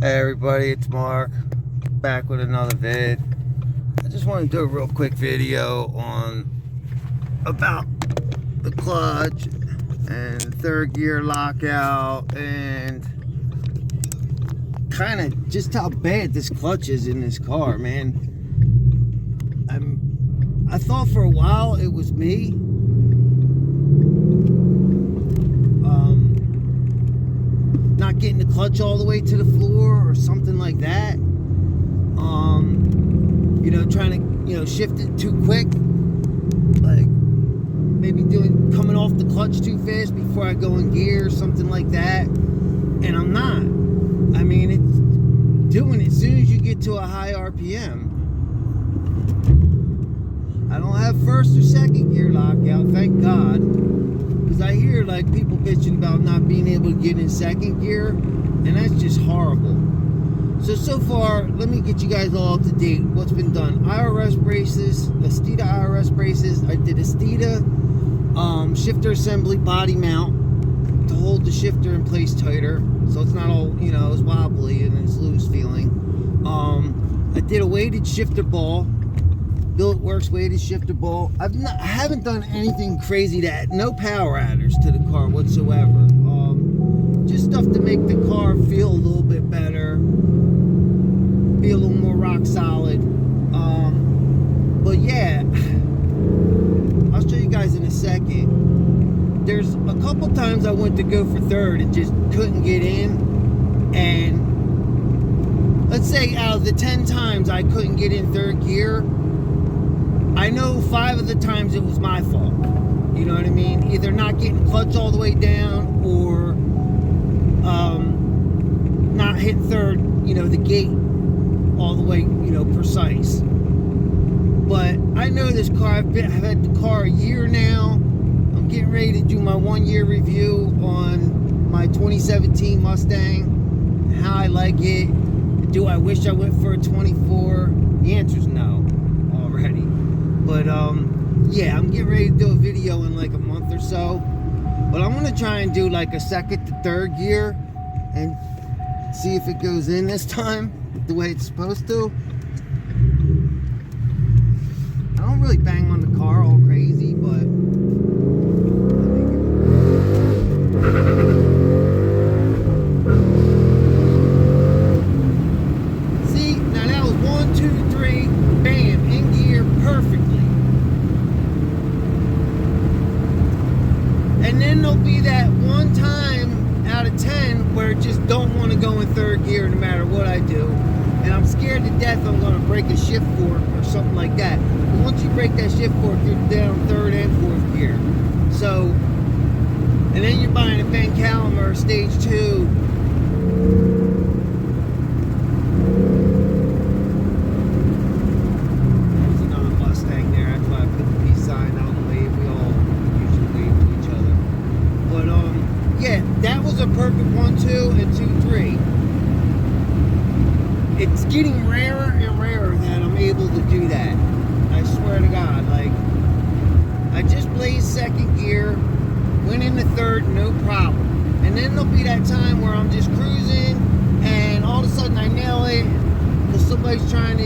Hey everybody, it's Mark, back with another vid. I just want to do a real quick video on about the clutch and third gear lockout and kind of just how bad this clutch is in this car, man. I thought for a while it was me. Not getting the clutch all the way to the floor or something like that. You know, trying to, shift it too quick. Like maybe coming off the clutch too fast before I go in gear or something like that. And I'm not. I mean, it's doing it as soon as you get to a high RPM. I don't have first or second gear lockout, thank God. Because I hear like people bitching about not being able to get in second gear, and that's just horrible. So far, let me get you guys all up to date. What's been done? IRS braces, Astita IRS braces. I did Astita shifter assembly body mount to hold the shifter in place tighter, so it's not all it's wobbly and it's loose feeling. I did a weighted shifter ball. Billet Works weighted shifter ball. I haven't done anything crazy to add. No power adders to the car whatsoever. Just stuff to make the car feel a little bit better, be a little more rock solid. But yeah, I'll show you guys in a second. There's a couple times I went to go for third and just couldn't get in, and let's say out of the 10 times I couldn't get in third gear, I know 5 of the times it was my fault. You know what I mean? Either not getting clutch all the way down or not hitting third, the gate all the way, precise. But I know this car. I've had the car a year now. I'm getting ready to do my 1-year review on my 2017 Mustang, how I like it. Do I wish I went for a 24? The answer's no already. But yeah, I'm getting ready to do a video in like a month or so. But I'm gonna try and do like a second to third gear and see if it goes in this time the way it's supposed to. I don't really bang on the car all crazy, but see, now that was 1, 2, 3, bam, in gear perfectly. And then there'll be that one time out of 10 where I just don't want to go in third gear no matter what I do. And I'm scared to death I'm going to break a shift fork or something like that. But once you break that shift fork, you're down third and fourth gear. So, and then you're buying a Ben Calamer stage 2. There's another Mustang there. That's why I put the peace sign out and wave. We all usually wave to each other. But yeah, that was a perfect 1, 2, and 2, 3. It's getting rarer and rarer that I'm able to do that. I swear to God. Like, I just blazed second gear, went into third, no problem. And then there'll be that time where I'm just cruising and all of a sudden I nail it because somebody's trying to,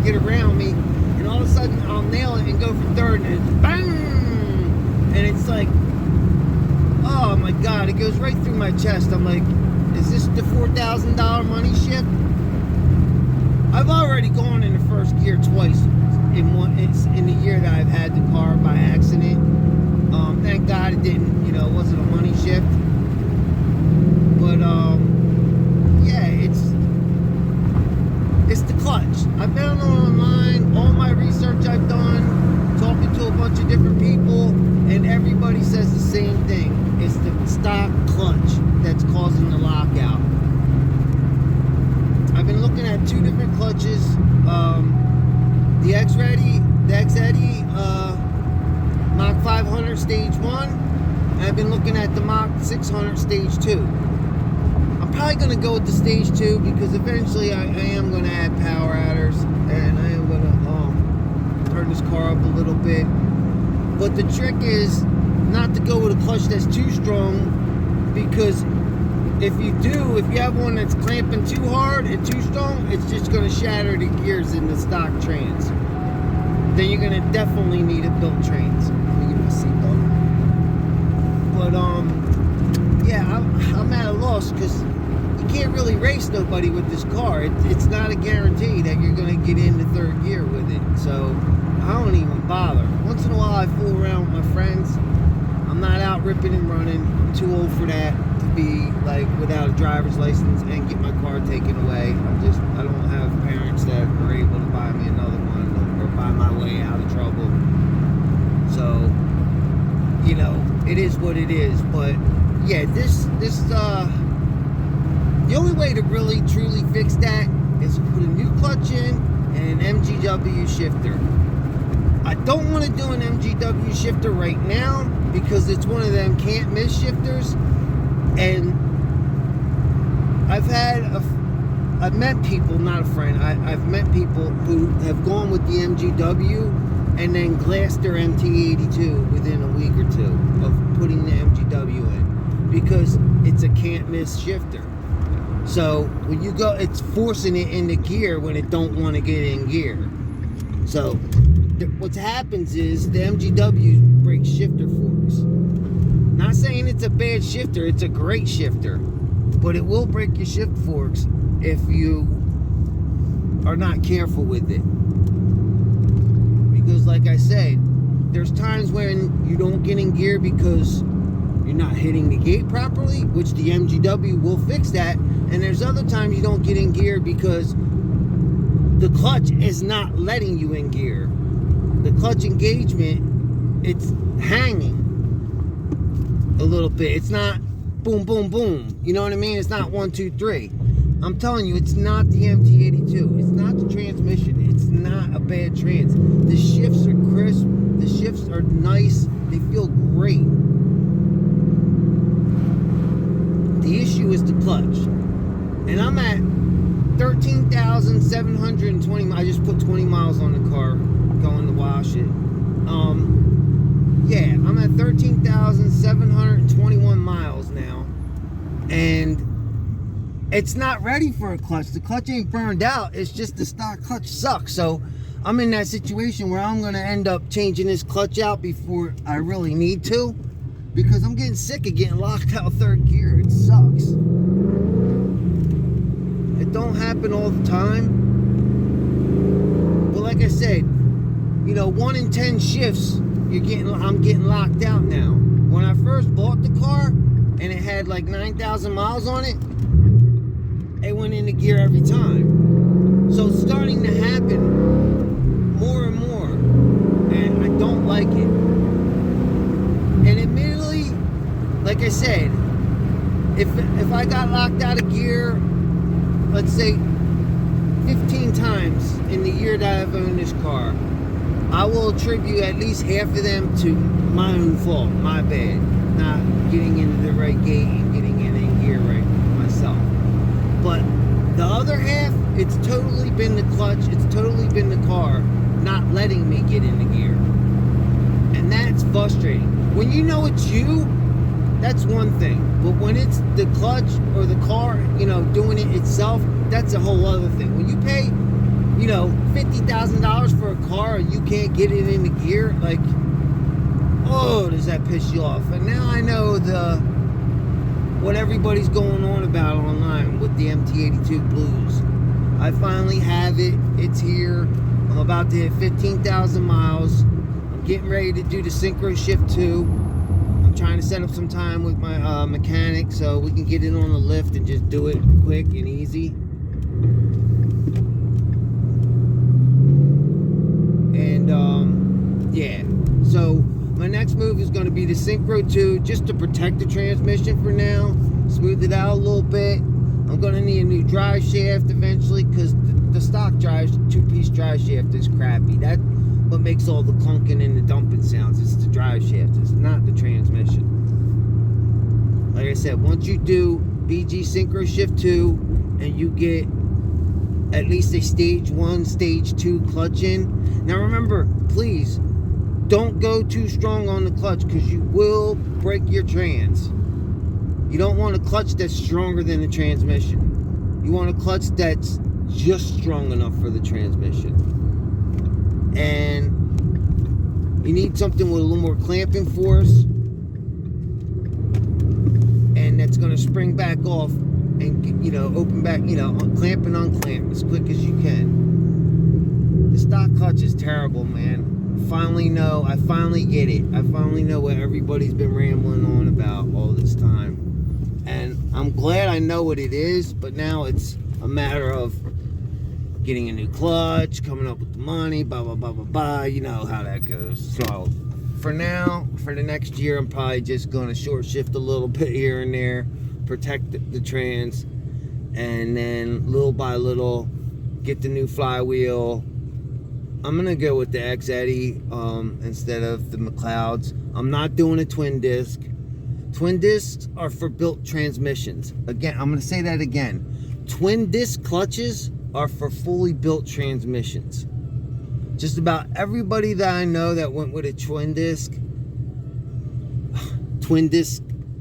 get around me. And all of a sudden I'll nail it and go for third and it's bang! And it's like, oh my God, it goes right through my chest. I'm like, is this the $4,000 money ship? I've already gone in the first gear twice in the year that I've had the car by accident. Thank God it didn't, it wasn't a money shift. But yeah, it's the clutch. I found it online, all my research I've done, talking to a bunch of different people, and everybody says the same thing. It's the stock clutch that's causing the lockout. I've been looking at 2 different clutches. The X-Ready Mach 500 stage 1. And I've been looking at the Mach 600 stage 2. I'm probably going to go with the stage 2 because eventually I am going to add power adders and I am going to turn this car up a little bit. But the trick is not to go with a clutch that's too strong, because if you have one that's clamping too hard and too strong, it's just going to shatter the gears in the stock trans. Then you're going to definitely need a built trans. Let me get my seatbelt. But yeah, I'm at a loss because you can't really race nobody with this car. It's not a guarantee that you're going to get into third gear with it. So I don't even bother. Once in a while I fool around with my friends. I'm not out ripping and running. I'm too old for that to be like without a driver's license and get my car taken away. I don't have parents that are able to buy me another one or buy my way out of trouble. So, you know, it is what it is. But yeah, the only way to really truly fix that is to put a new clutch in and an MGW shifter. I don't want to do an MGW shifter right now because it's one of them can't miss shifters, and I've met people, not a friend, I've met people who have gone with the MGW and then glassed their MT82 within a week or two of putting the MGW in because it's a can't miss shifter. So when you go, it's forcing it into gear when it don't want to get in gear. So what happens is the MGW breaks shifter forks. Not saying it's a bad shifter, it's a great shifter, but it will break your shift forks if you are not careful with it. Because like I said, there's times when you don't get in gear because you're not hitting the gate properly, which the MGW will fix that, and there's other times you don't get in gear because the clutch is not letting you in gear. The clutch engagement, it's hanging a little bit. It's not boom, boom, boom. You know what I mean? It's not 1, 2, 3. I'm telling you, it's not the MT82. It's not the transmission. It's not a bad trans. The shifts are crisp. The shifts are nice. They feel great. The issue is the clutch. And I'm at 13,720 miles. I just put 20 miles on the car going to wash it. Yeah, I'm at 13,721 miles now, and it's not ready for a clutch. The clutch ain't burned out. It's just the stock clutch sucks. So I'm in that situation where I'm going to end up changing this clutch out before I really need to, because I'm getting sick of getting locked out third gear. It sucks. It don't happen all the time, but like I said, you know, 1 in 10 shifts, I'm getting locked out now. When I first bought the car and it had like 9,000 miles on it, it went into gear every time. So it's starting to happen more and more, and I don't like it. And admittedly, like I said, if I got locked out of gear, let's say 15 times in the year that I've owned this car, I will attribute at least half of them to my own fault, my bad, not getting into the right gate and getting in gear right myself. But the other half, it's totally been the clutch, it's totally been the car not letting me get into gear. And that's frustrating. When you know it's you, that's one thing. But when it's the clutch or the car, you know, doing it itself, that's a whole other thing. When you pay, you know, $50,000 for a car and you can't get it into gear, like, oh, does that piss you off? And now I know what everybody's going on about online with the MT82 Blues. I finally have it. It's here. I'm about to hit 15,000 miles. I'm getting ready to do the Synchro Shift 2. I'm trying to set up some time with my mechanic so we can get it on the lift and just do it quick and easy. And yeah, so my next move is going to be the Synchro 2, just to protect the transmission for now, smooth it out a little bit. I'm going to need a new drive shaft eventually, because the stock two-piece drive shaft is crappy. That's what makes all the clunking and the dumping sounds. It's the drive shaft, it's not the transmission. Like I said, once you do BG Synchro Shift 2 and you get at least a stage 1, stage 2 clutch in. Now remember, please don't go too strong on the clutch, because you will break your trans. You don't want a clutch that's stronger than the transmission. You want a clutch that's just strong enough for the transmission. And you need something with a little more clamping force, and that's going to spring back off and, you know, open back, you know, clamp and unclamp as quick as you can. The stock clutch is terrible, man. I finally get it. I finally know what everybody's been rambling on about all this time. And I'm glad I know what it is, but now it's a matter of getting a new clutch, coming up with the money, blah, blah, blah, blah, blah. You know how that goes. So for now, for the next year, I'm probably just going to short shift a little bit here and there, protect the trans, and then little by little, get the new flywheel. I'm going to go with the X-Eddy instead of the McLeods. I'm not doing a twin disc. Twin discs are for built transmissions. Again, I'm going to say that again. Twin disc clutches are for fully built transmissions. Just about everybody that I know that went with a twin disc,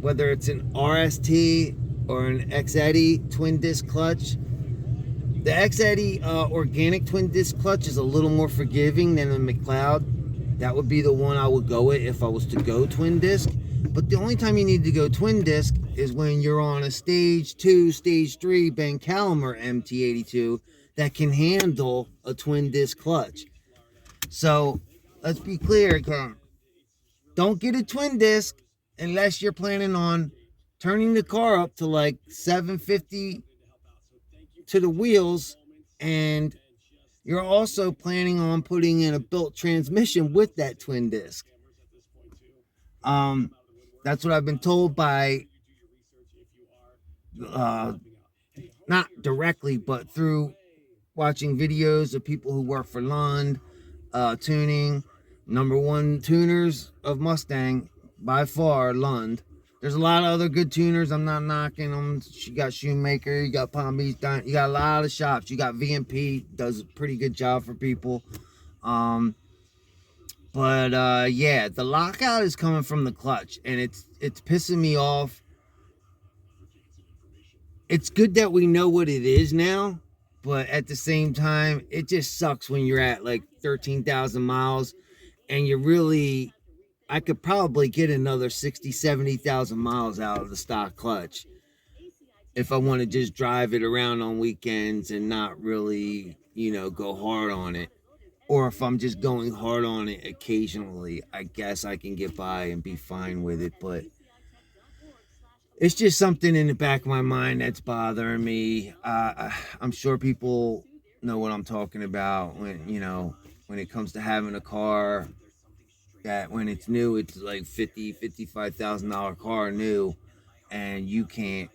whether it's an RST or an X-Eddy twin disc clutch, the X-Eddy organic twin disc clutch is a little more forgiving than the McLeod. That would be the one I would go with if I was to go twin disc. But the only time you need to go twin disc is when you're on a stage 2, stage 3 Ben Calimer MT82 that can handle a twin disc clutch. So let's be clear again. Don't get a twin disc unless you're planning on turning the car up to like 750 to the wheels, and you're also planning on putting in a built transmission with that twin disc. That's what I've been told by, not directly, but through watching videos of people who work for Lund tuning. Number one tuners of Mustang by far, Lund. There's a lot of other good tuners. I'm not knocking them. You got Shoemaker, you got Palm Beach, you got a lot of shops. You got VMP, does a pretty good job for people. Yeah, the lockout is coming from the clutch, and it's pissing me off. It's good that we know what it is now, but at the same time, it just sucks when you're at like 13,000 miles and I could probably get another 60, 70,000 miles out of the stock clutch if I want to just drive it around on weekends and not really, you know, go hard on it. Or if I'm just going hard on it occasionally, I guess I can get by and be fine with it. But it's just something in the back of my mind that's bothering me. I'm sure people know what I'm talking about when, you know, when it comes to having a car that when it's new, it's like $55,000 car new, and you can't,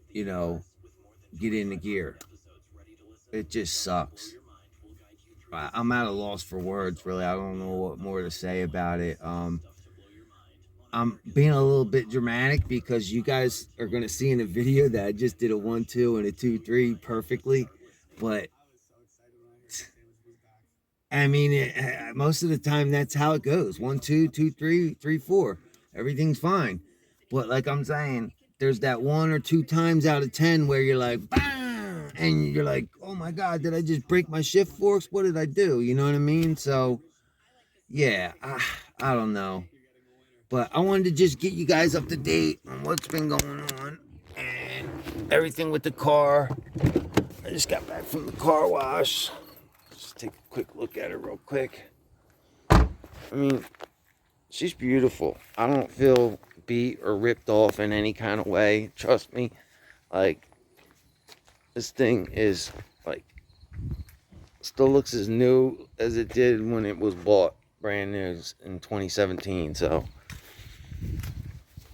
you know, get in the gear. It just sucks. I'm at a loss for words, really. I don't know what more to say about it. I'm being a little bit dramatic because you guys are going to see in the video that I just did a 1-2 and a 2-3 perfectly. But I mean, most of the time that's how it goes. 1-2, 2-3, 3-4. Everything's fine. But like I'm saying, there's that 1 or 2 times out of 10 where you're like, bam, and you're like, oh my God, did I just break my shift forks? What did I do? You know what I mean? So yeah, I don't know. But I wanted to just get you guys up to date on what's been going on and everything with the car. I just got back from the car wash. Just take a quick look at her real quick. I mean, she's beautiful. I don't feel beat or ripped off in any kind of way. Trust me. Like, this thing is, like, still looks as new as it did when it was bought brand new in 2017. So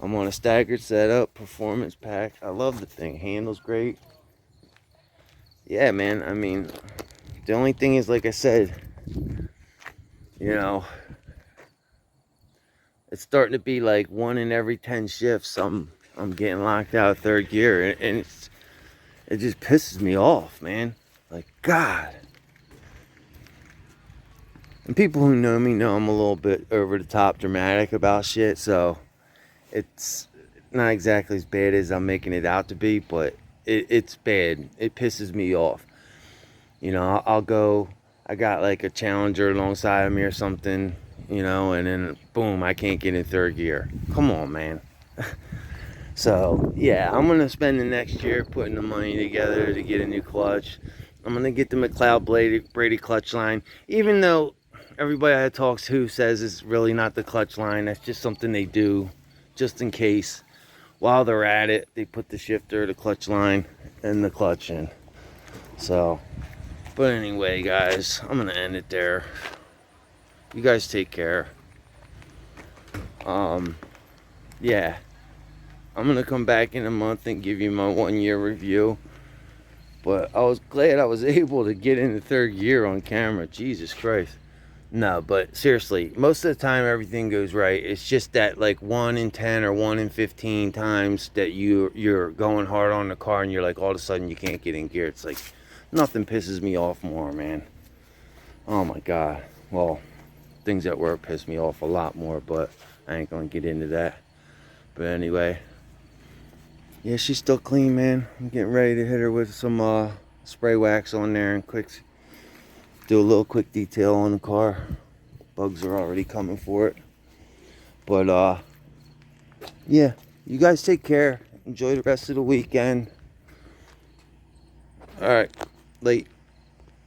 I'm on a staggered setup, performance pack. I love the thing. Handles great. Yeah, man. I mean, the only thing is, like I said, you know, it's starting to be like 1 in every 10 shifts I'm getting locked out of third gear, and it just pisses me off, man. Like, God. And people who know me know I'm a little bit over the top dramatic about shit, so it's not exactly as bad as I'm making it out to be, but it's bad. It pisses me off. You know, I'll go, I got like a Challenger alongside of me or something, you know, and then boom, I can't get in third gear. Come on, man. So, yeah, I'm going to spend the next year putting the money together to get a new clutch. I'm going to get the McLeod braided clutch line, even though everybody I talk to says it's really not the clutch line. That's just something they do just in case. While they're at it, they put the shifter, the clutch line, and the clutch in. So, but anyway, guys, I'm going to end it there. You guys take care. Yeah. I'm going to come back in a month and give you my 1-year review. But I was glad I was able to get in the third gear on camera. Jesus Christ. No, but seriously, most of the time everything goes right. It's just that like 1 in 10 or 1 in 15 times that you're going hard on the car and you're like all of a sudden you can't get in gear. It's like nothing pisses me off more, man. Oh my God. Well, things at work piss me off a lot more, but I ain't gonna get into that. But anyway, yeah, she's still clean, man. I'm getting ready to hit her with some spray wax on there and do a little quick detail on the car. Bugs are already coming for it. But yeah, you guys take care. Enjoy the rest of the weekend. All right, late.